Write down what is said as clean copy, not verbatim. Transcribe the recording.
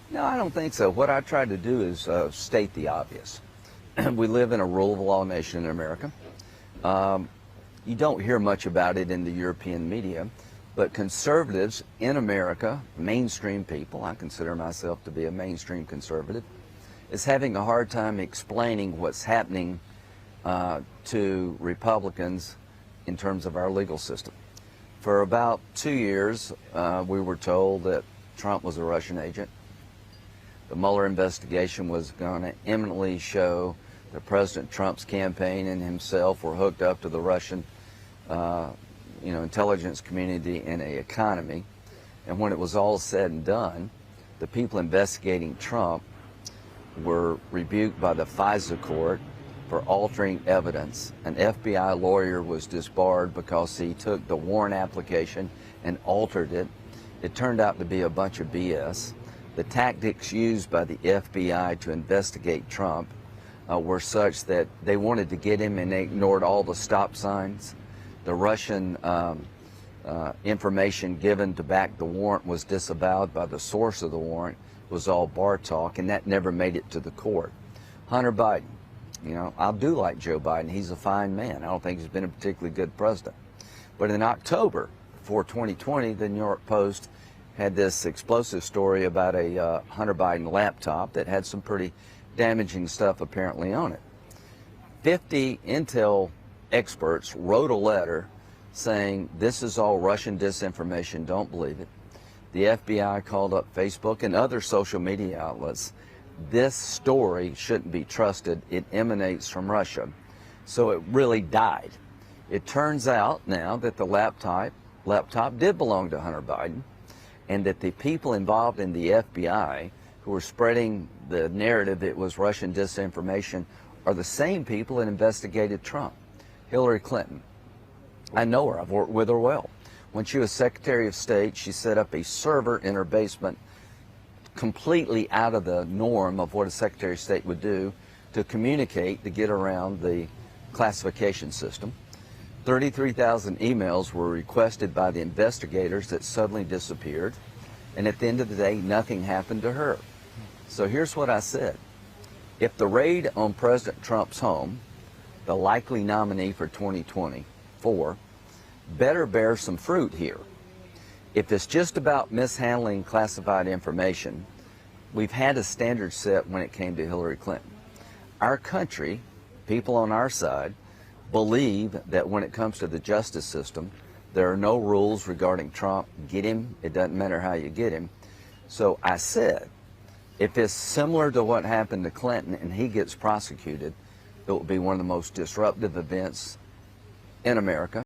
No, I don't think so. What I tried to do is state the obvious. We live in a rule of law nation in America. You don't hear much about it in the European media, but conservatives in America, mainstream people, I consider myself to be a mainstream conservative, is having a hard time explaining what's happening to Republicans in terms of our legal system. For about 2 years, we were told that Trump was a Russian agent. The Mueller investigation was going to imminently show that President Trump's campaign and himself were hooked up to the Russian intelligence community and a economy. And when it was all said and done, the people investigating Trump were rebuked by the FISA court for altering evidence. An FBI lawyer was disbarred because he took the warrant application and altered it. It turned out to be a bunch of BS. The tactics used by the FBI to investigate Trump were such that they wanted to get him and they ignored all the stop signs. The Russian information given to back the warrant was disavowed by the source of the warrant. It was all bar talk, and that never made it to the court. Hunter Biden, I do like Joe Biden. He's a fine man. I don't think he's been a particularly good president. But in October, before 2020, the New York Post had this explosive story about a Hunter Biden laptop that had some pretty damaging stuff apparently on it. 50 intel experts wrote a letter saying this is all Russian disinformation, don't believe it. The FBI called up Facebook and other social media outlets. This story shouldn't be trusted. It emanates from Russia. So it really died. It turns out now that the laptop did belong to Hunter Biden, and that the people involved in the FBI who were spreading the narrative it was Russian disinformation are the same people that investigated Trump. Hillary Clinton. I know her. I've worked with her well. When she was Secretary of State, she set up a server in her basement completely out of the norm of what a Secretary of State would do to communicate, to get around the classification system. 33,000 emails were requested by the investigators that suddenly disappeared, and at the end of the day, nothing happened to her. So here's what I said. If the raid on President Trump's home, the likely nominee for 2024, better bear some fruit here. If it's just about mishandling classified information, we've had a standard set when it came to Hillary Clinton. Our country, people on our side, believe that when it comes to the justice system, there are no rules regarding Trump. Get him, it doesn't matter how you get him. So I said, if it's similar to what happened to Clinton and he gets prosecuted, it will be one of the most disruptive events in America.